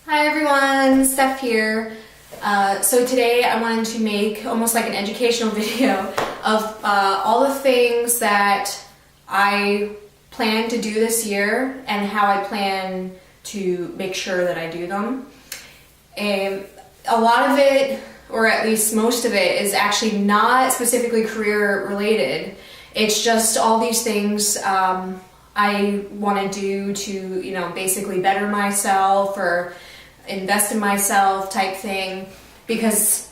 Hi everyone, Steph here. So today I wanted to make almost like an educational video of all the things that I plan to do this year and how I plan to make sure that I do them. And a lot of it, or at least most of it, is actually not specifically career related. It's just all these things I want to do to, basically better myself or invest in myself type thing, because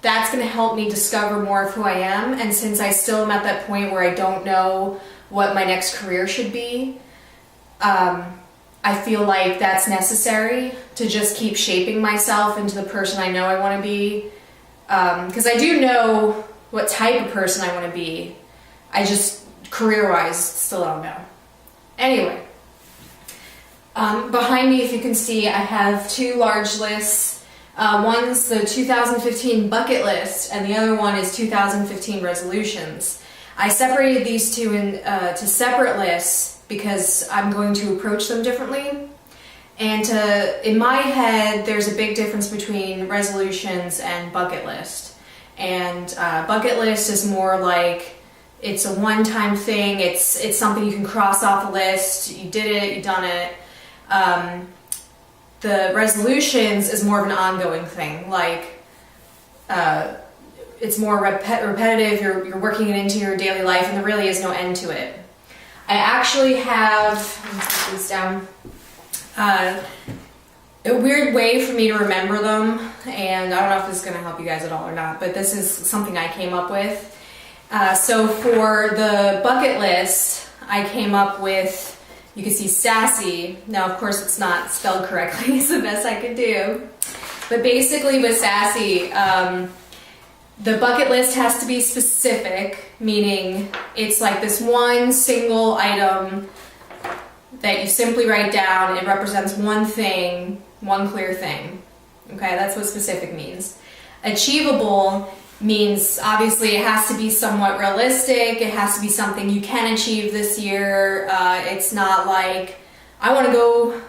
that's going to help me discover more of who I am. And since I still am at that point where I don't know what my next career should be, I feel like that's necessary to just keep shaping myself into the person I know I want to be. Because I do know what type of person I want to be. I just, career-wise, still don't know. Anyway. Behind me, if you can see, I have two large lists. One's the 2015 bucket list, and the other one is 2015 resolutions. I separated these two to separate lists because I'm going to approach them differently. And in my head, there's a big difference between resolutions and bucket list. And bucket list is more like it's a one-time thing. It's something you can cross off a list. You did it, you've done it. The resolutions is more of an ongoing thing, like it's more repetitive, you're working it into your daily life, and there really is no end to it. I actually have, let me put these down, a weird way for me to remember them, and I don't know if this is going to help you guys at all or not, but this is something I came up with. So for the bucket list, I came up with, you can see sassy. Now, of course, it's not spelled correctly. It's the best I could do. But basically with sassy, the bucket list has to be specific, meaning it's like this one single item that you simply write down. It represents one thing, one clear thing. Okay, that's what specific means. Achievable means obviously it has to be somewhat realistic. It has to be something you can achieve this year. It's not like I want to go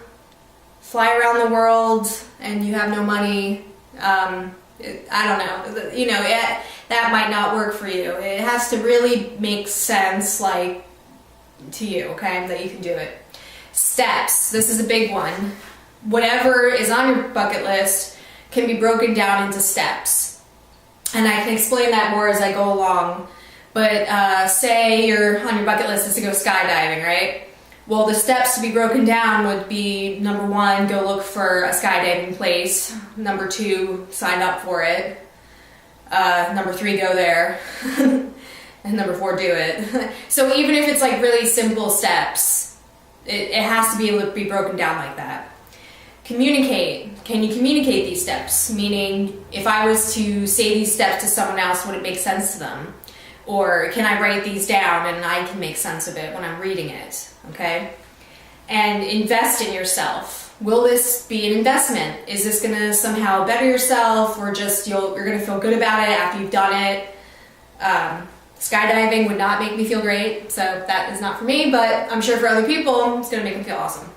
fly around the world and you have no money. I don't know. That might not work for you. It has to really make sense, like, to you, okay, that you can do it. Steps. This is a big one. Whatever is on your bucket list can be broken down into steps. And I can explain that more as I go along. But say on your bucket list is to go skydiving, right? Well, the steps to be broken down would be, number 1, go look for a skydiving place. Number 2, sign up for it. Number 3, go there. And number 4, do it. So even if it's like really simple steps, it has to be able to be broken down like that. Communicate. Can you communicate these steps? Meaning, if I was to say these steps to someone else, would it make sense to them? Or can I write these down and I can make sense of it when I'm reading it? Okay? And invest in yourself. Will this be an investment? Is this going to somehow better yourself, or just you're going to feel good about it after you've done it? Skydiving would not make me feel great, so that is not for me, but I'm sure for other people, it's going to make them feel awesome.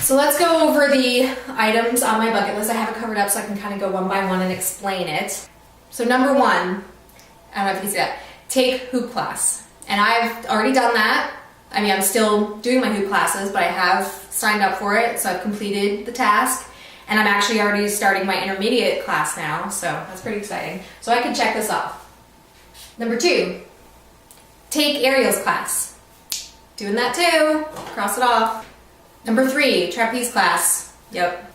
So let's go over the items on my bucket list. I have it covered up so I can kind of go one by one and explain it. So number 1, I don't know if you can see that, take hoop class. And I've already done that. I mean, I'm still doing my hoop classes, but I have signed up for it, so I've completed the task. And I'm actually already starting my intermediate class now, so that's pretty exciting. So I can check this off. Number 2, take aerials class. Doing that too. Cross it off. Number 3, trapeze class. Yep.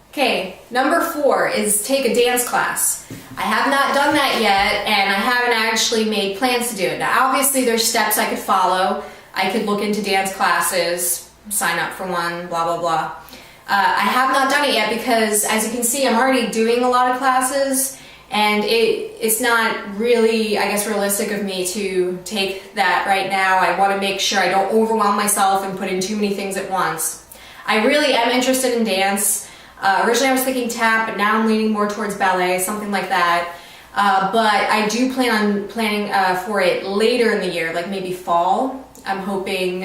Okay, number 4 is take a dance class. I have not done that yet, and I haven't actually made plans to do it. Now, obviously, there's steps I could follow. I could look into dance classes, sign up for one, blah, blah, blah. I have not done it yet because, as you can see, I'm already doing a lot of classes, and it's not really, I guess, realistic of me to take that right now. I want to make sure I don't overwhelm myself and put in too many things at once. I really am interested in dance. Originally I was thinking tap, but now I'm leaning more towards ballet, something like that. But I do plan on planning for it later in the year, like maybe fall. I'm hoping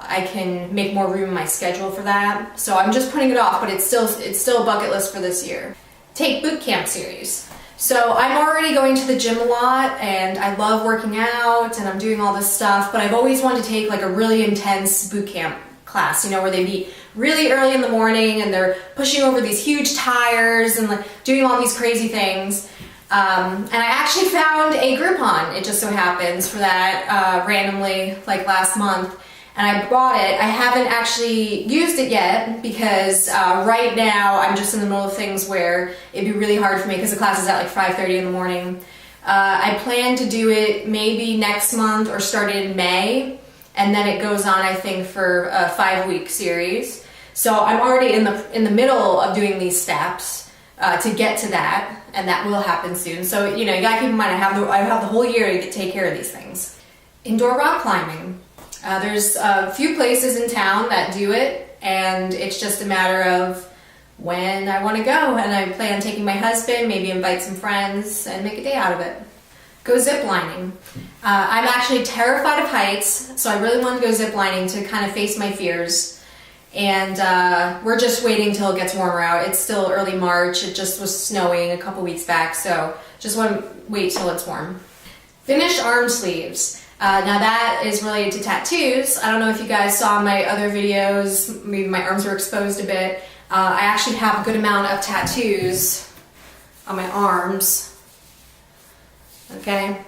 I can make more room in my schedule for that. So I'm just putting it off, but it's still a bucket list for this year. Take boot camp series. So I'm already going to the gym a lot and I love working out and I'm doing all this stuff, but I've always wanted to take like a really intense boot camp class, you know, where they meet really early in the morning and they're pushing over these huge tires and like doing all these crazy things. And I actually found a Groupon, it just so happens, for that randomly like last month. And I bought it. I haven't actually used it yet because right now I'm just in the middle of things where it'd be really hard for me because the class is at like 5:30 in the morning. I plan to do it maybe next month or start it in May. And then it goes on, I think, for a 5-week series. So I'm already in the middle of doing these steps to get to that, and that will happen soon. So, you know, you gotta keep in mind, I have the whole year to take care of these things. Indoor rock climbing. There's a few places in town that do it, and it's just a matter of when I want to go. And I plan on taking my husband, maybe invite some friends, and make a day out of it. Go zip lining. I'm actually terrified of heights, so I really want to go zip lining to kind of face my fears. And we're just waiting till it gets warmer out. It's still early March. It just was snowing a couple weeks back, so just want to wait till it's warm. Finish arm sleeves. Now that is related to tattoos. I don't know if you guys saw my other videos, maybe my arms were exposed a bit. I actually have a good amount of tattoos on my arms. Okay,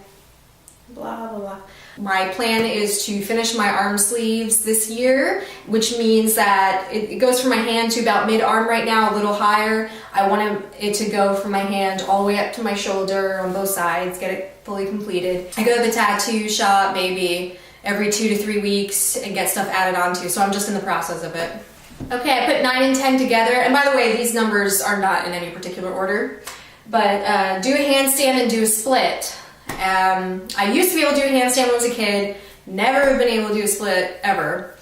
blah, blah, blah. My plan is to finish my arm sleeves this year, which means that it goes from my hand to about mid-arm right now, a little higher. I want it to go from my hand all the way up to my shoulder on both sides, get it fully completed. I go to the tattoo shop maybe every 2 to 3 weeks and get stuff added onto, so I'm just in the process of it. Okay, I put 9 and 10 together, and by the way, these numbers are not in any particular order, but do a handstand and do a split. I used to be able to do a handstand when I was a kid, never have been able to do a split ever.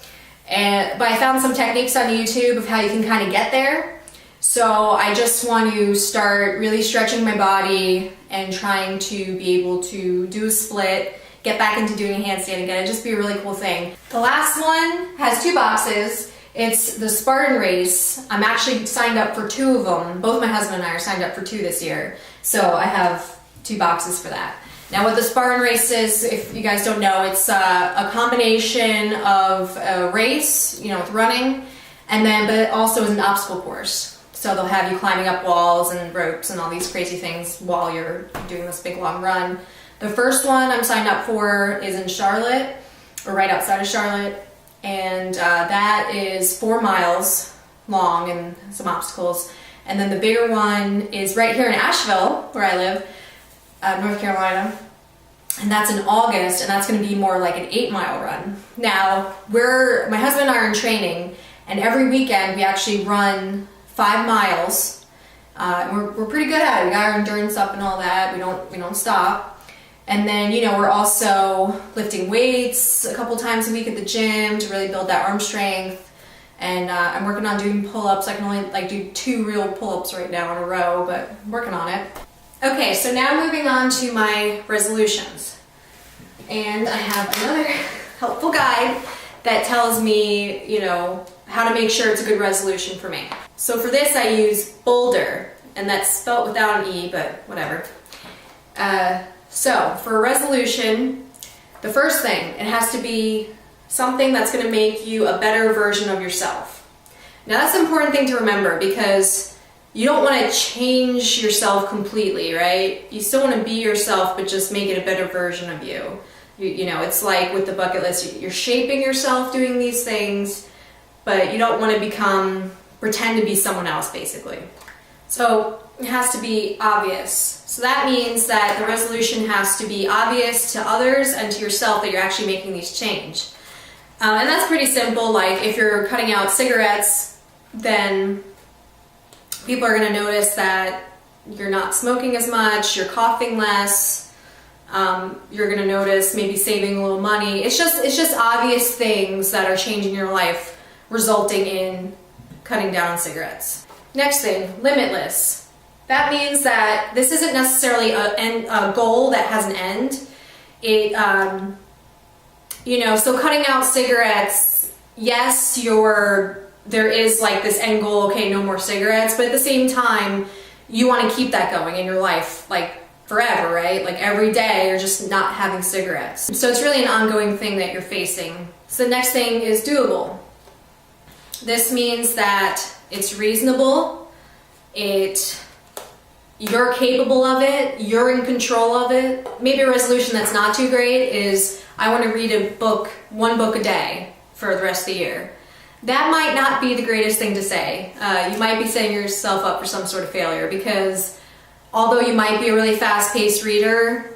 But I found some techniques on YouTube of how you can kind of get there. So I just want to start really stretching my body and trying to be able to do a split, get back into doing a handstand again. It'd just be a really cool thing. The last one has 2 boxes. It's the Spartan race. I'm actually signed up for 2 of them. Both my husband and I are signed up for 2 this year. So I have 2 boxes for that. Now what the Spartan race is, if you guys don't know, it's a combination of a race, you know, with running, and then, but it also is an obstacle course. So they'll have you climbing up walls and ropes and all these crazy things while you're doing this big long run. The first one I'm signed up for is in Charlotte, or right outside of Charlotte, and that is 4 miles long and some obstacles. And then the bigger one is right here in Asheville, where I live, North Carolina, and that's in August, and that's going to be more like an 8-mile run. Now, my husband and I are in training, and every weekend we actually run 5 miles. We're pretty good at it. We got our endurance up and all that. We don't stop. And then, you know, we're also lifting weights a couple times a week at the gym to really build that arm strength. And I'm working on doing pull-ups. I can only do 2 real pull-ups right now in a row, but I'm working on it. Okay, so now moving on to my resolutions. And I have another helpful guide that tells me, you know, how to make sure it's a good resolution for me. So for this I use Boulder, and that's spelled without an E, but whatever. So for a resolution, the first thing, it has to be something that's going to make you a better version of yourself. Now that's an important thing to remember because you don't want to change yourself completely, right? You still want to be yourself, but just make it a better version of you. You know, it's like with the bucket list, you're shaping yourself doing these things, but you don't want to pretend to be someone else, basically. So it has to be obvious. So that means that the resolution has to be obvious to others and to yourself that you're actually making these change. And that's pretty simple. Like if you're cutting out cigarettes, then people are going to notice that you're not smoking as much, you're coughing less, you're going to notice maybe saving a little money. It's just obvious things that are changing your life, resulting in cutting down on cigarettes. Next thing, limitless. That means that this isn't necessarily a goal that has an end. You know, so cutting out cigarettes, yes, there is like this end goal, okay, no more cigarettes, but at the same time, you want to keep that going in your life, like forever, right? Like every day you're just not having cigarettes. So it's really an ongoing thing that you're facing. So the next thing is doable. This means that it's reasonable, you're capable of it, you're in control of it. Maybe a resolution that's not too great is I want to read one book a day for the rest of the year. That might not be the greatest thing to say. You might be setting yourself up for some sort of failure because although you might be a really fast-paced reader,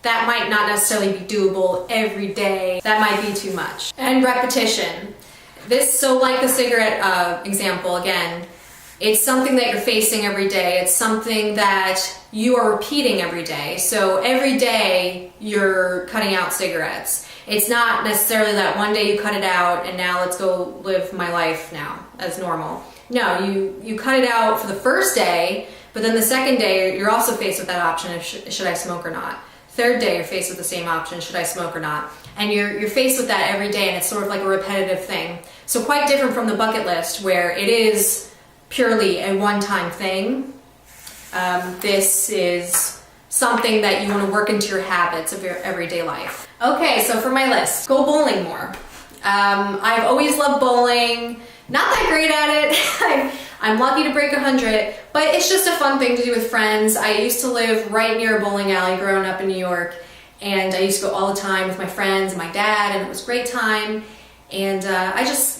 that might not necessarily be doable every day. That might be too much. And repetition. So like the cigarette example again, it's something that you're facing every day. It's something that you are repeating every day. So every day you're cutting out cigarettes. It's not necessarily that one day you cut it out and now let's go live my life now as normal. No, you cut it out for the first day, but then the second day you're also faced with that option of should I smoke or not. Third day you're faced with the same option, should I smoke or not. And you're faced with that every day and it's sort of like a repetitive thing. So quite different from the bucket list where it is purely a one-time thing. This is something that you want to work into your habits of your everyday life. Okay, so for my list, go bowling more. I've always loved bowling, not that great at it. I'm lucky to break 100, but it's just a fun thing to do with friends. I used to live right near a bowling alley growing up in New York, and I used to go all the time with my friends and my dad, and it was a great time. And I just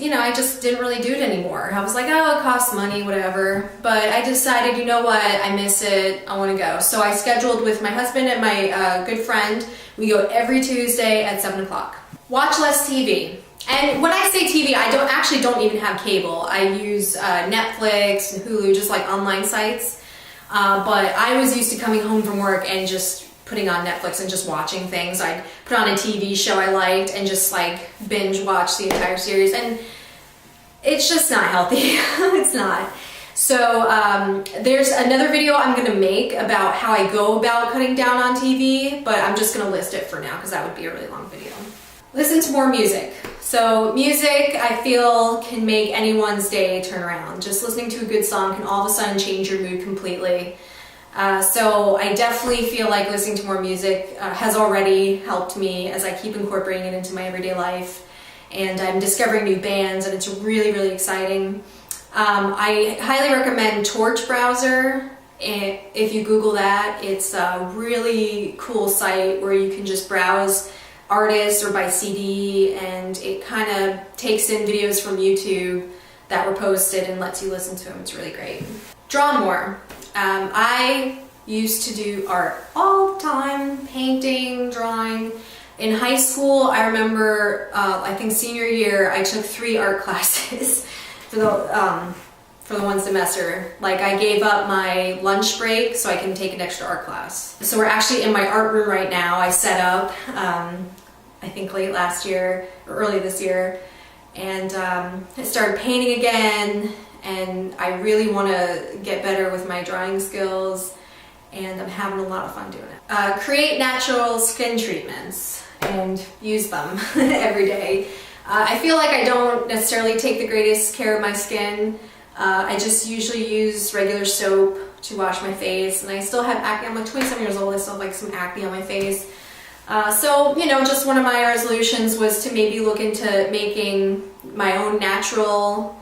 didn't really do it anymore. I was like, oh, it costs money, whatever. But I decided, you know what, I miss it, I want to go. So I scheduled with my husband and my good friend. We go every Tuesday at 7 o'clock. Watch less TV. And when I say TV, I don't even have cable. I use Netflix and Hulu, just like online sites. But I was used to coming home from work and just putting on Netflix and just watching things. I'd put on a TV show I liked and just like binge watch the entire series, and it's just not healthy. It's not. So there's another video I'm gonna make about how I go about cutting down on TV, but I'm just gonna list it for now because that would be a really long video. Listen to more music. So music, I feel, can make anyone's day turn around. Just listening to a good song can all of a sudden change your mood completely. So I definitely feel like listening to more music has already helped me as I keep incorporating it into my everyday life. And I'm discovering new bands and it's really, really exciting. I highly recommend Torch Browser. If you Google that, it's a really cool site where you can just browse artists or by CD, and it kind of takes in videos from YouTube that were posted and lets you listen to them. It's really great. Draw more. I used to do art all the time, painting, drawing. In high school, I remember, I think senior year, I took 3 art classes for the one semester. Like I gave up my lunch break so I can take an extra art class. So we're actually in my art room right now. I set up, I think late last year or early this year, and I started painting again. And I really want to get better with my drawing skills, and I'm having a lot of fun doing it. Create natural skin treatments and use them every day. I feel like I don't necessarily take the greatest care of my skin. I just usually use regular soap to wash my face, and I still have acne. I'm like 27 years old, I still have like some acne on my face. So, you know, just one of my resolutions was to maybe look into making my own natural